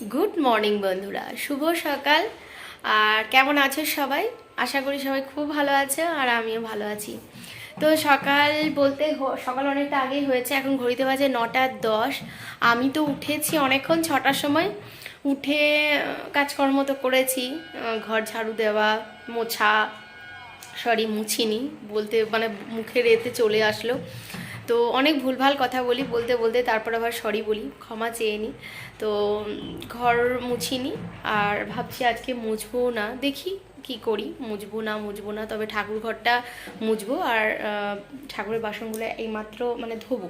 Good morning বন্ধুরা, শুভ সকাল। আর কেমন আছো সবাই? আশা করি সবাই খুব ভালো আছে আর আমিও ভালো আছি। তো সকাল বলতে সকাল অনেকটা আগেই হয়েছে, এখন ঘড়িতে বাজে 9:10। আমি তো উঠেছি অনেকক্ষণ, 6টার সময় উঠে কাজকর্ম তো করেছি, ঘর ঝাড়ু দেওয়া, মোছা, মুছিনি বলতে মানে মুখের এতে চলে আসলো। তো অনেক ভুলভাল কথা বলি, বলতে বলতে তারপর আবার সরি বলি, ক্ষমা চেয়ে নিই। তো ঘর মুছিনি আর ভাবছি আজকে মুছবো না, দেখি কি করি, মুছবো না, তবে ঠাকুর ঘরটা মুছবো আর ঠাকুরের বাসনগুলো এইমাত্র মানে ধোবো,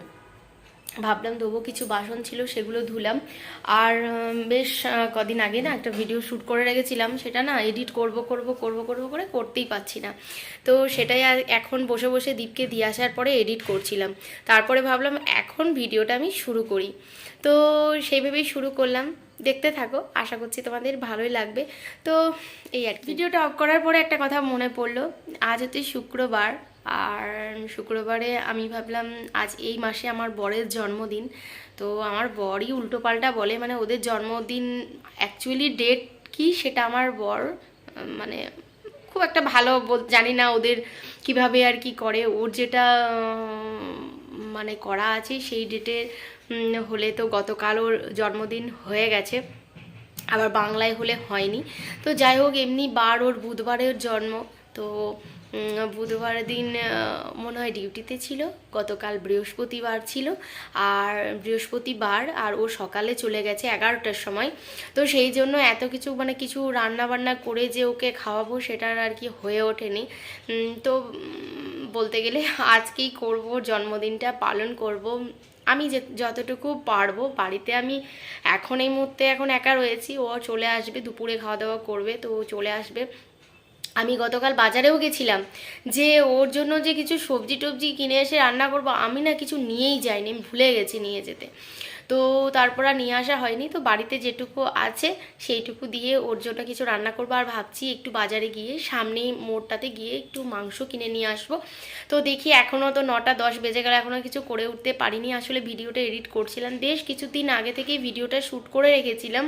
ভাবলাম ধোবো, কিছু বাসন ছিল সেগুলো ধুলাম। আর বেশ কদিন আগে না একটা ভিডিও শ্যুট করে রেখেছিলাম, সেটা না এডিট করব করে করতেই পারছি না। তো সেটাই এখন বসে বসে দীপকে দিয়ে আসার পরে এডিট করছিলাম। তারপরে ভাবলাম এখন ভিডিওটা আমি শুরু করি, তো সেইভাবেই শুরু করলাম। দেখতে থাকো, আশা করছি তোমাদের ভালোই লাগবে। তো এই আর ভিডিওটা অফ করার পরে একটা কথা মনে পড়লো, আজ হচ্ছে শুক্রবার। আর শুক্রবারে আমি ভাবলাম আজ এই মাসে আমার বরের জন্মদিন। তো আমার বরই উল্টোপাল্টা বলে, মানে ওদের জন্মদিন অ্যাকচুয়ালি ডেট কি সেটা আমার বর মানে খুব একটা ভালো জানি না ওদের কিভাবে আর কি করে। ওর যেটা মানে করা আছে সেই ডেটে হলে তো গতকাল ওর জন্মদিন হয়ে গেছে, আবার বাংলায় হলে হয়নি। তো যাই হোক, এমনি বার ওর বুধবারের জন্ম। তো বুধবার দিন মনে হয় ডিউটিতে ছিল, গতকাল বৃহস্পতিবার ছিল, আর বৃহস্পতিবার আর ও সকালে চলে গেছে 11টার সময়। তো সেই জন্য এত কিছু মানে কিছু রান্না বান্না করে যে ওকে খাওয়াবো সেটার আর কি হয়ে ওঠেনি। তো বলতে গেলে আজকেই করব, জন্মদিনটা পালন করব আমি যে যতটুকু পারবো বাড়িতে। আমি এখন এই মুহূর্তে এখন একা রয়েছি, ও চলে আসবে, দুপুরে খাওয়া দাওয়া করবে, তো ও চলে আসবে। আমি গতকাল বাজারেও গেছিলাম যে ওর জন্য যে কিছু সবজি টবজি কিনে এসে রান্না করব, আমি না কিছু নিয়েই যাইনি, আমি ভুলে গেছি নিয়ে যেতে। তো তারপর আর নিয়ে আসা হয়নি। তো বাড়িতে যেটুকু আছে সেইটুকু দিয়ে ওর জন্য কিছু রান্না করবো। আর ভাবছি একটু বাজারে গিয়ে সামনেই মোড়টাতে গিয়ে একটু মাংস কিনে নিয়ে আসবো। তো দেখি, এখনও তো 9:10 বেজে গেল, এখনও কিছু করে উঠতে পারিনি। আসলে ভিডিওটা এডিট করছিলাম, বেশ কিছুদিন আগে থেকেই ভিডিওটা শ্যুট করে রেখেছিলাম,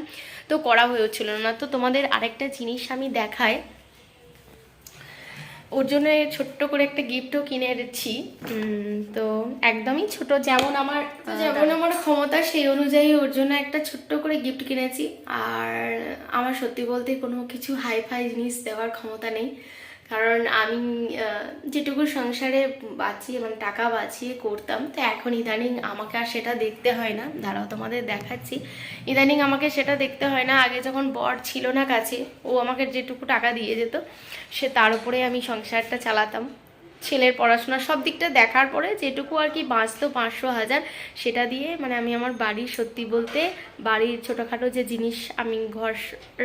তো করা হয়ে হচ্ছিল না। তো তোমাদের আরেকটা জিনিস আমি দেখাই, ওর জন্য ছোট্ট করে একটা গিফটও কিনে এনেছি। তো একদমই ছোট, যেমন আমার ক্ষমতা সেই অনুযায়ী ওর জন্য একটা ছোট্ট করে গিফট কিনেছি। আর আমার সত্যি বলতে কোনো কিছু হাই ফাই জিনিস দেওয়ার ক্ষমতা নেই, কারণ আমি যেটুকু সংসারে বাঁচিয়ে মানে টাকা বাঁচিয়ে করতাম, তো এখন ইদানিং আমাকে আর সেটা দেখতে হয় না। দাঁড়াও তোমাদের দেখাচ্ছি, ইদানিং আমাকে সেটা দেখতে হয় না। আগে যখন বর ছিল না কাছে, ও আমাকে যেটুকু টাকা দিয়ে যেত সে তার উপরে আমি সংসারটা চালাতাম। ছেলের পড়াশোনা সব দিকটা দেখার পরে যেটুকু আর কি বাঁচতো 500-1000, সেটা দিয়ে মানে আমি আমার বাড়ির সত্যি বলতে বাড়ির ছোটোখাটো যে জিনিস আমি ঘর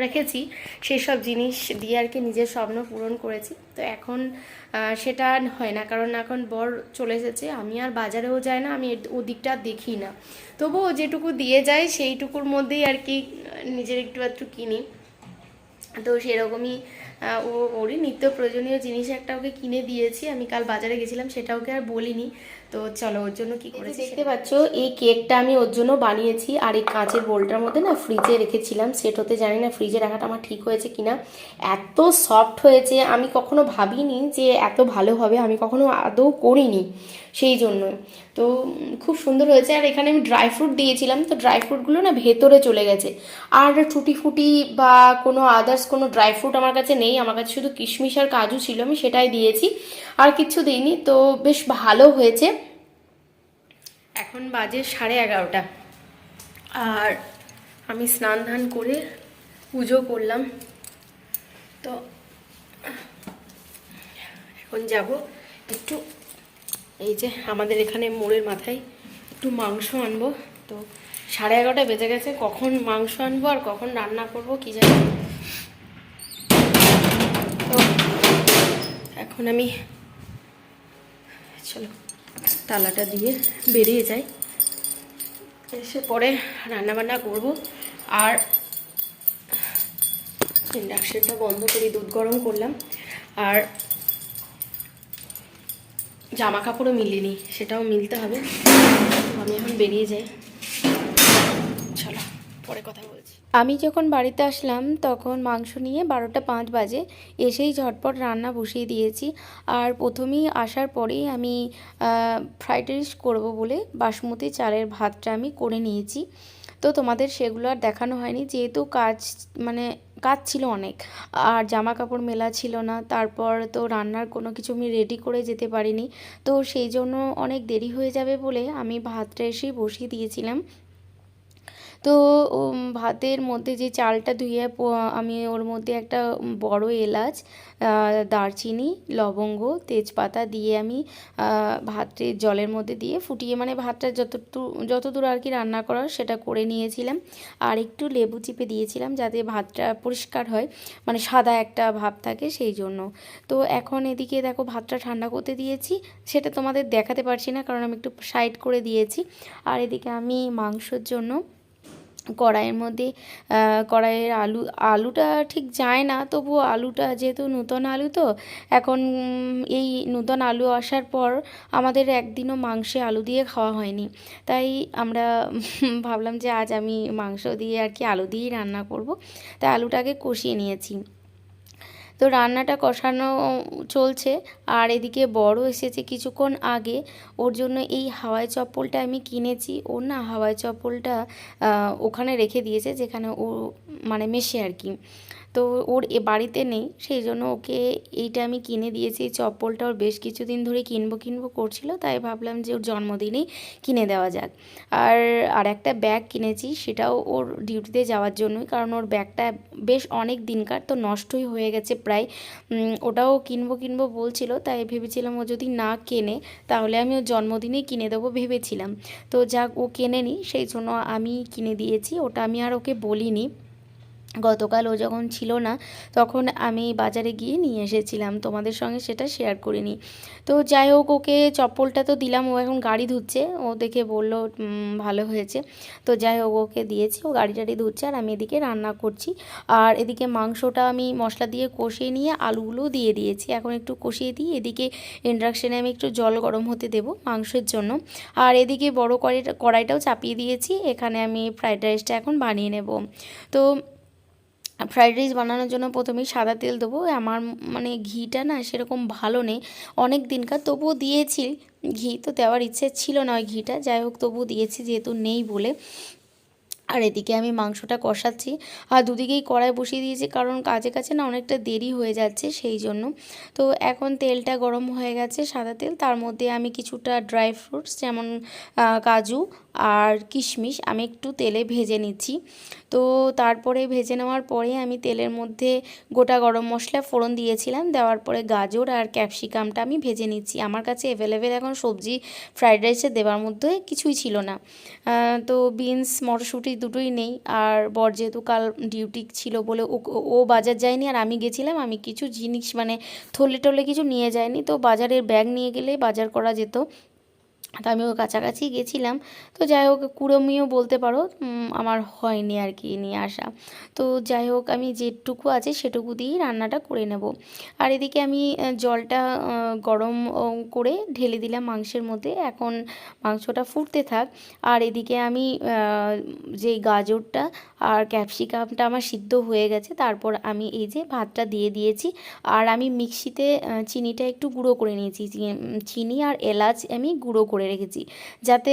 রেখেছি সেই সব জিনিস দিয়ে আর কি নিজের স্বপ্ন পূরণ করেছি। তো এখন সেটা হয় না, কারণ এখন বর চলে এসেছে, আমি আর বাজারেও যাই না, আমি ওদিকটা দেখি না। তবুও যেটুকু দিয়ে যায় সেইটুকুর মধ্যেই আর কি নিজের একটু একটু কিনি। তো সেরকমই ওরই নিত্য প্রয়োজনীয় জিনিস একটা ওকে কিনে দিয়েছি। আমি কাল বাজারে গেছিলাম, সেটা ওকে আর বলিনি। তো চলো ওর জন্য কি করেছি দেখতে পাচ্ছ। এই কেকটা আমি ওর জন্য বানিয়েছি, আর এই কাঁচের বোলটার মধ্যে না ফ্রিজে রেখেছিলাম সেট হতে, জানি না ফ্রিজে রাখাটা আমার ঠিক হয়েছে কিনা। এত সফট হয়েছে, আমি কখনো ভাবিনি যে এত ভালো হবে, আমি কখনো আদৌ করিনি, সেই জন্য তো খুব সুন্দর হয়েছে। আর এখানে আমি ড্রাই ফ্রুট দিয়েছিলাম, তো ড্রাই ফ্রুটগুলো না ভেতরে চলে গেছে। আর টুটি ফুটি বা কোনো আদার্স কোনো ড্রাই ফ্রুট আমার কাছে নেই, আমার কাছে শুধু কিশমিশ আর কাজু ছিল, আমি সেটাই দিয়েছি, আর কিচ্ছু দিইনি। তো বেশ ভালো হয়েছে। এখন বাজে 11:30, আর আমি স্নান ধান করে পুজো করলাম। তো এখন যাব একটু, এই যে আমাদের এখানে মোড়ের মাথায় একটু মাংস আনবো। তো 11:30 বেজে গেছে, কখন মাংস আনবো আর কখন রান্না করব কি জানি। তো এখন আমি চলো তালাটা দিয়ে বেরিয়ে যাই, এসে পরে রান্নাবান্না করব। আর ইন্ডাকশনটা বন্ধ করি, দুধ গরম করলাম, আর জামা কাপড়ও মিলিনি, সেটাও মিলতে হবে। আমি এখন বেরিয়ে যাই, চলো পরে পরে কথা বলছি। আমি যখন বাড়িতে আসলাম তখন মাংস নিয়ে 12টা 5 বাজে, এসেই ঝটপট রান্না বসিয়ে দিয়েছি। আর প্রথমেই আসার পরেই আমি ফ্রাইড রাইস করবো বলে বাসমতি চালের ভাতটা আমি করে নিয়েছি। তো তোমাদের সেগুলো আর দেখানো হয়নি, যেহেতু মানে কাজ ছিল অনেক, আর জামা কাপড় মেলা ছিল না, তারপর তো রান্নার কোনো কিছু আমি রেডি করে যেতে পারিনি। তো সেই জন্য অনেক দেরি হয়ে যাবে বলে আমি ভাতটা এসেই বসিয়ে দিয়েছিলাম। তো ভাতের মধ্যে যে চালটা ধুয়ে আমি ওর মধ্যে একটা বড় এলাচ, দারচিনি, লবঙ্গ, তেজপাতা দিয়ে আমি ভাতের জলের মধ্যে দিয়ে ফুটিয়ে, মানে ভাতটা যতদূর আর কি রান্না করার সেটা করে নিয়েছিলাম। আর একটু লেবু চিপে দিয়েছিলাম যাতে ভাতটা পরিষ্কার হয়, মানে সাদা একটা ভাব থাকে সেই জন্য। তো এখন এদিকে দেখো ভাতটা ঠান্ডা করতে দিয়েছি, সেটা তোমাদের দেখাতে পারছি না কারণ আমি একটু সাইড করে দিয়েছি। আর এদিকে আমি মাংসর জন্য কড়াইয়ের মধ্যে কড়াইয়ের আলুটা ঠিক যায় না, তবুও আলুটা যেহেতু নূতন আলু, তো এখন এই নূতন আলু আসার পর আমাদের একদিনও মাংসে আলু দিয়ে খাওয়া হয়নি, তাই আমরা ভাবলাম যে আজ আমি মাংস দিয়ে আর কি আলু দিয়েই রান্না করব। তাই আলুটাকে কষিয়ে নিয়েছি। তো রান্নাটা কষানো চলছে, আর এদিকে বড় এসেছে কিছুক্ষণ আগে, ওর জন্য এই হাওয়াই চপ্পলটা আমি কিনেছি। ওর না হাওয়াই চপ্পলটা ওখানে রেখে দিয়েছে যেখানে ও মানে মেশে আর কি। তো ওর বাড়িতে নেই, সেই জন্য ওকে এইটা আমি কিনে দিয়েছি। এই চপ্পলটা ওর বেশ কিছুদিন ধরে কিনবো করছিল, তাই ভাবলাম যে ওর জন্মদিনেই কিনে দেওয়া যাক। আর একটা ব্যাগ কিনেছি, সেটাও ওর ডিউটিতে যাওয়ার জন্যই, কারণ ওর ব্যাগটা বেশ অনেক দিনকার, তো নষ্টই হয়ে গেছে প্রায়। ওটাও কিনবো বলছিল, তাই ভেবেছিলাম ও যদি না কেনে তাহলে আমি ওর জন্মদিনেই কিনে দেবো ভেবেছিলাম। তো যাক, ও কেনেনি, সেই জন্য আমি কিনে দিয়েছি। ওটা আমি আর ওকে বলিনি। গতকাল ও যখন ছিল না তখন আমি বাজারে গিয়ে নিয়ে এসেছিলাম, তোমাদের সঙ্গে সেটা শেয়ার করিনি। তো যাই হোক, ওকে চপ্পলটা তো দিলাম, ও এখন গাড়ি ধুচ্ছে, ও দেখে বলল ভালো হয়েছে। তো যাই হোক, ওকে দিয়েছি, ও গাড়ি টাড়ি ধুচ্ছে, আর আমি এদিকে রান্না করছি। আর এদিকে মাংসটা আমি মশলা দিয়ে কষিয়ে নিয়ে আলুগুলো দিয়ে দিয়েছি, এখন একটু কষিয়ে দিই। এদিকে ইন্ডাকশানে আমি একটু জল গরম হতে দেবো মাংসের জন্য। আর এদিকে বড় কড়াইটাও চাপিয়ে দিয়েছি, এখানে আমি ফ্রাইড রাইসটা এখন বানিয়ে নেব। তো ফ্রাইড রাইস বানানোর জন্য প্রথমেই সাদা তেল দেবো। আমার মানে ঘিটা না সেরকম ভালো নেই অনেক দিনকার, তবুও দিয়েছি ঘি, তো দেওয়ার ইচ্ছে ছিল না ওই ঘিটা, যাই হোক তবুও দিয়েছি যেহেতু নেই বলে। আর এদিকে আমি মাংসটা কষাচ্ছি, আর দুদিকেই কড়াই বসিয়ে দিয়েছি কারণ কাছে কাছে না অনেকটা দেরি হয়ে যাচ্ছে সেই জন্য। তো এখন তেলটা গরম হয়ে গেছে, সাদা তেল, তার মধ্যে আমি কিছুটা ড্রাই ফ্রুটস যেমন কাজু আর কিশমিশ আমি একটু তেলে ভেজে নিচ্ছি। তো তারপরে ভেজে নেওয়ার পরে আমি তেলের মধ্যে গোটা গরম মশলা ফোড়ন দিয়েছিলাম, দেওয়ার পরে গাজর আর ক্যাপসিকামটা আমি ভেজে নিচ্ছি। আমার কাছে অ্যাভেলেবেল এখন সবজি ফ্রাইড রাইসে দেওয়ার মধ্যে কিছুই ছিল না। তো বিনস মটরশুঁটি দুটোই নেই, আর বর যেহেতু কাল ডিউটি ছিল বলে ও বাজার যায়নি, আর আমি গেছিলাম, আমি কিছু জিনিস মানে থলে টলে কিছু নিয়ে যাইনি, তো বাজারের ব্যাগ নিয়ে গেলে বাজার করা যেত, তো আমি ওর কাছাকাছি গেছিলাম। তো যাই হোক, কুড়মিও বলতে পারো, আমার হয়নি আর কি নিয়ে আসা। তো যাই হোক, আমি যেটুকু আছে সেটুকু দিয়েই রান্নাটা করে নেব। আর এদিকে আমি জলটা গরম করে ঢেলে দিলাম মাংসের মধ্যে, এখন মাংসটা ফুটতে থাক। আর এদিকে আমি যে গাজরটা আর ক্যাপসিকামটা আমার সিদ্ধ হয়ে গেছে, তারপর আমি এই যে ভাতটা দিয়ে দিয়েছি। আর আমি মিক্সিতে চিনিটা একটু গুঁড়ো করে নিয়েছি, চিনি আর এলাচ আমি গুঁড়ো করে রেখেছি, যাতে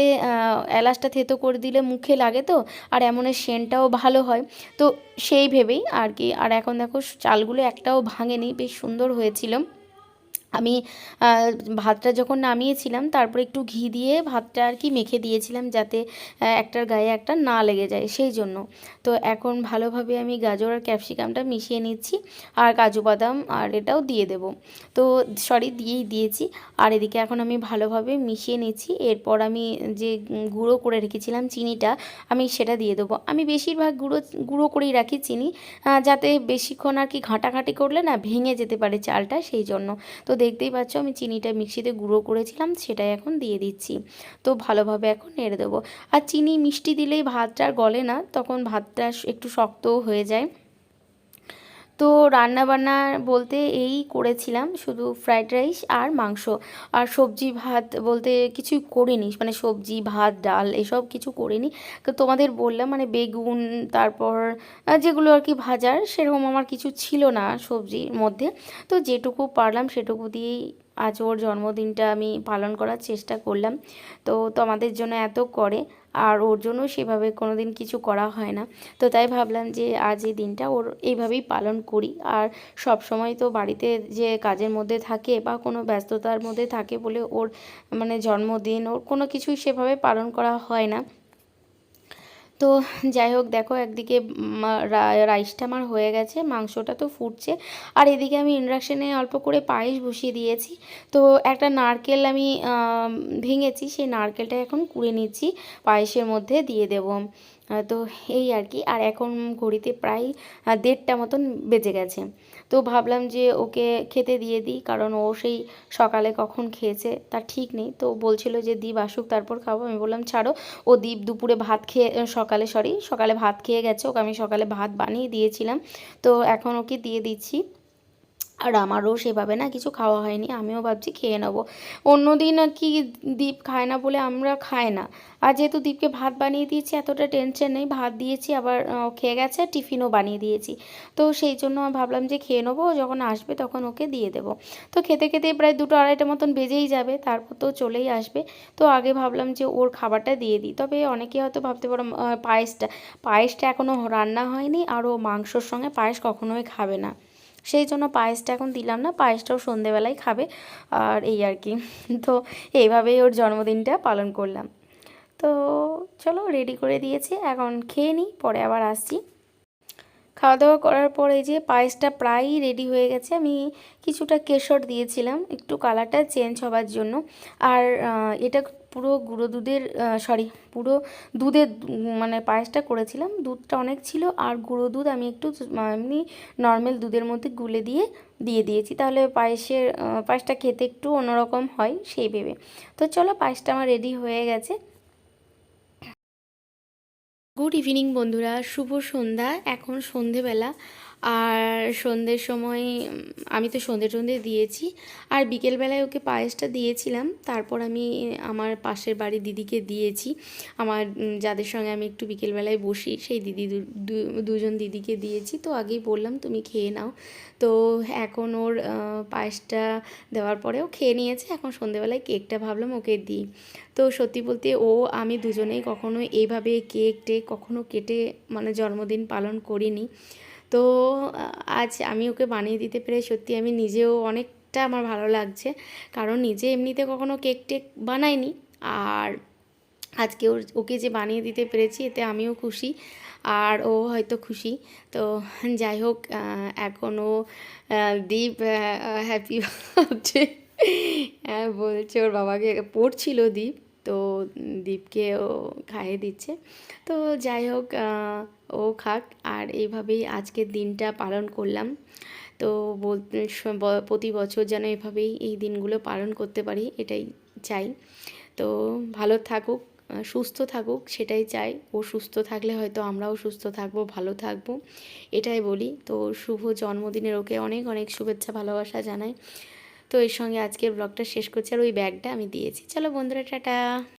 এলাচটা থেতো করে দিলে মুখে লাগে, তো আর এমনের সেন্টটাও ভালো হয়, তো সেই ভেবেই আর কি। আর এখন দেখো চালগুলো একটাও ভাঙেনি, বেশ সুন্দর হয়েছিল। আমি ভাতটা যখন নামিয়েছিলাম তারপরে একটু ঘি দিয়ে ভাতটা আর কি মেখে দিয়েছিলাম, যাতে একটার গায়ে একটা না লেগে যায় সেই জন্য। তো এখন ভালোভাবে আমি গাজর আর ক্যাপসিকামটা মিশিয়ে নিচ্ছি, আর কাজু বাদাম আর এটাও দিয়ে দেব। তো দিয়েই দিয়েছি। আর এদিকে এখন আমি ভালোভাবে মিশিয়ে নিচ্ছি, এরপর আমি যে গুঁড়ো করে রেখেছিলাম চিনিটা, আমি সেটা দিয়ে দেবো। আমি বেশিরভাগ গুঁড়ো করেই রাখি চিনি, যাতে বেশিক্ষণ আর কি ঘাঁটাঘাঁটি করলে না ভেঙে যেতে পারে চালটা, সেই জন্য। তো দেখতেই পাচ্ছ আমি চিনিটা মিক্সিতে গুঁড়ো করেছিলাম, সেটাই এখন দিয়ে দিচ্ছি। তো ভালোভাবে এখন নেড়ে দেবো। আর চিনি মিষ্টি দিলেই ভাতটা আর গলে না, তখন ভাতটা একটু শক্তও হয়ে যায়। তো রান্নাবান্না বলতে এই করেছিলাম, শুধু ফ্রাইড রাইস আর মাংস। আর সবজি ভাত বলতে কিছুই করিনি, মানে সবজি ভাত ডাল এসব কিছু করিনি। তো তোমাদের বললাম মানে বেগুন, তারপর যেগুলো আর কি ভাজার সেরকম আমার কিছু ছিল না সবজির মধ্যে। তো যেটুকু পারলাম সেটুকু দিয়েই আজ ওর জন্মদিনটা আমি পালন করার চেষ্টা করলাম। তো আমাদের জন্য এত করে, আর ওর জন্য সেভাবে কোনো দিন কিছু করা হয় না। তো তাই ভাবলাম যে আজ এই দিনটা ওর এইভাবেই পালন করি। আর সব সময় তো বাড়িতে যে কাজের মধ্যে থাকে বা কোনো ব্যস্ততার মধ্যে থাকে বলে ওর মানে জন্মদিন ওর কোনো কিছুই সেভাবে পালন করা হয় না। তো যাই হোক, দেখো একদিকে রাইসটা আমার হয়ে গেছে, মাংসটা তো ফুটছে, আর এদিকে আমি ইন্ডাকশানে অল্প করে পায়েস বসিয়ে দিয়েছি। তো একটা নারকেল আমি ভেঙেছি, সেই নারকেলটা এখন কুড়ে নিচ্ছি, পায়েসের মধ্যে দিয়ে দেব। তো এই আর কি। আর এখন ঘড়িতে প্রায় 1:30 মতন বেজে গেছে। তো ভাবলাম যে ওকে খেতে দিয়ে দিই, কারণ ও সেই সকালে কখন খেয়েছে তার ঠিক নেই। তো বলছিল যে দীপ আসুক তারপর খাবো। আমি বললাম ছাড়ো, ও দীপ দুপুরে ভাত খেয়ে সকালে ভাত খেয়ে গেছে, ওকে আমি সকালে ভাত বানিয়ে দিয়েছিলাম। তো এখন ওকে দিয়ে দিচ্ছি। আর আমারও সেভাবে না কিছু খাওয়া হয়নি, আমিও ভাবছি খেয়ে নেবো। অন্য দিন আর কি দীপ খায় না বলে আমরা খাই না। আর যেহেতু দীপকে ভাত বানিয়ে দিয়েছি এতটা টেনশন নেই, ভাত দিয়েছি আবার খেয়ে গেছে, টিফিনও বানিয়ে দিয়েছি। তো সেই জন্য ভাবলাম যে খেয়ে নেবো, যখন আসবে তখন ওকে দিয়ে দেবো। তো খেতে খেতে প্রায় 2-2:30 মতন বেজেই যাবে, তারপর তো চলেই আসবে। তো আগে ভাবলাম যে ওর খাবারটা দিয়ে দিই। তবে অনেকে হয়তো ভাবতে পারো পায়েসটা এখনও রান্না হয়নি, আর ও মাংসর সঙ্গে পায়েস কখনোই খাবে না, সেই জন্য পায়েসটা এখন দিলাম না, পায়েসটাও সন্ধেবেলায় খাবে। আর এই আর কি। তো এইভাবেই ওর জন্মদিনটা পালন করলাম। তো চলো, রেডি করে দিয়েছি, এখন খেয়ে নিই, পরে আবার আসছি। খাওয়া দাওয়া করার পর এই যে পায়েসটা প্রায়ই রেডি হয়ে গেছে। আমি কিছুটা কেশর দিয়েছিলাম একটু কালারটা চেঞ্জ হবার জন্য। আর এটা পুরো গুঁড়ো দুধের, সরি, পুরো দুধের মানে পায়েসটা করেছিলাম, দুধটা অনেক ছিল, আর গুঁড়ো দুধ আমি একটু এমনি নর্মাল দুধের মধ্যে গুলে দিয়ে দিয়েছি, তাহলে পায়েসটা খেতে একটু অন্যরকম হয় সেই ভেবে। তো চলো, পায়েসটা আমার রেডি হয়ে গেছে। গুড ইভিনিং বন্ধুরা, শুভ সন্ধ্যা। এখন সন্ধেবেলা, আর সন্ধ্যের সময় আমি তো সন্ধে দিয়েছি, আর বিকেলবেলায় ওকে পায়েসটা দিয়েছিলাম। তারপর আমি আমার পাশের বাড়ি দিদিকে দিয়েছি, আমার যাদের সঙ্গে আমি একটু বিকেলবেলায় বসি সেই দিদি দুজন দিদিকে দিয়েছি। তো আগেই বললাম তুমি খেয়ে নাও। তো এখন ওর পায়েসটা দেওয়ার পরেও খেয়ে নিয়েছে। এখন সন্ধেবেলায় কেকটা ভাবলাম ওকে দিই। তো সত্যি বলতে আমি দুজনেই কখনো এইভাবে কেক টেক কখনো কেটে মানে জন্মদিন পালন করিনি। তো আজ আমি ওকে বানিয়ে দিতে পেরে সত্যি আমি নিজেও অনেকটা আমার ভালো লাগছে, কারণ নিজে এমনিতে কখনো কেক টেক বানাইনি, আর আজকে ওকে যে বানিয়ে দিতে পেরেছি এতে আমিও খুশি, আর ও হয়তো খুশি। তো যাই হোক, এখনও দীপ হ্যাপি বার্থডে বলছে, ওর বাবাকে পড়ছিল দীপ, তো দীপকে ও খাইয়ে দিচ্ছে। তো যাই হোক, ও খাক। আর এইভাবেই আজকের দিনটা পালন করলাম। তো বলতে প্রতি বছর যেন এভাবেই এই দিনগুলো পালন করতে পারি এটাই চাই। তো ভালো থাকুক, সুস্থ থাকুক, সেটাই চাই। ও সুস্থ থাকলে হয়তো আমরাও সুস্থ থাকবো, ভালো থাকবো, এটাই বলি। তো শুভ জন্মদিনের ওকে অনেক অনেক শুভেচ্ছা ভালোবাসা জানাই। তো এর সঙ্গে আজকের ব্লগটা শেষ করছি, আর ওই ব্যাগটা আমি দিয়েছি। চলো বন্ধুরা, টাটা।